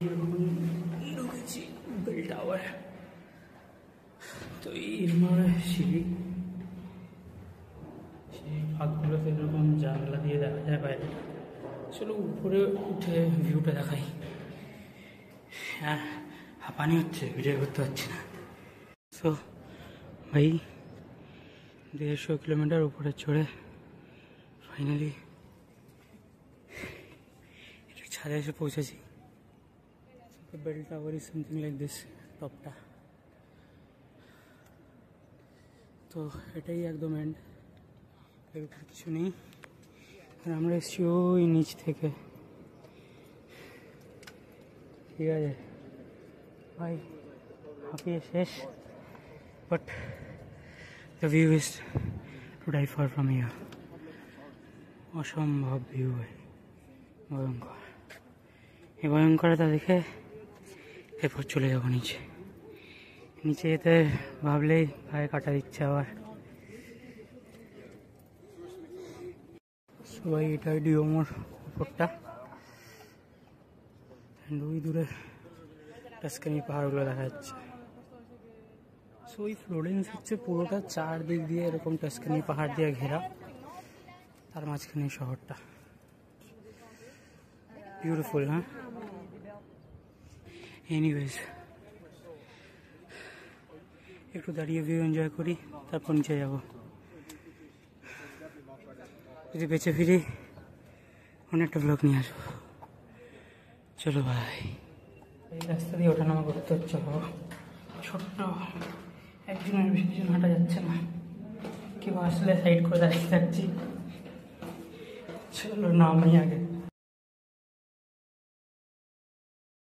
ঢুকেছি bell tower. তো এর সিঁড়ি ফাঁকগুলোতে এরকম জানলা দিয়ে দেখা যায় বাইরে। চলো উপরে উঠে ভিউটা দেখাই। হ্যাঁ, হাঁপানি হচ্ছে, ভিডিও করতে পারছি না। সো ভাই 150 কিলোমিটার উপরে চড়ে ফাইনালি ছাদে এসে পৌঁছেছি। Bell tower is something like this, টপটা। তো এটাই একদম এন্ড, এর উপর কিছু নেই। আর আমরা এসছি ওই নিচ থেকে। ঠিক আছে ভাই, হাঁপিয়ে শেষ, but the view is to die for from here. অসম্ভব ভিউ ভাই, ভয়ঙ্কর। এই ভয়ঙ্করতা দেখে এরপর চলে যাবো নিচে। নিচে যেতে ভাবলেই গায়ে কাটা দিচ্ছে আবার। সবাই এটাই ডিওমোর উপরটা, ওই দূরে টাস্কানি পাহাড়গুলো দেখা যাচ্ছে। সো ওই ফ্লোরেন্স হচ্ছে পুরোটা চারদিক দিয়ে এরকম টাস্কানি পাহাড় দিয়ে ঘেরা, তার মাঝখানে শহরটা। বিউটিফুল, হ্যাঁ। এনিওয়েজ, একটু দাঁড়িয়ে ভিউ এনজয় করি, তারপর নিচে যাব। যদি বেঁচে ফিরি অনেকটা ব্লগ নিয়ে আসবো। চলো ভাই। এই রাস্তা দিয়ে ওঠানামা করতে হচ্ছে, ছোট্ট একজনের বেশি জন হাঁটা যাচ্ছে না। কেউ আসলে সাইড করে দাঁড়িয়ে থাকছি। চলো নামি আগে।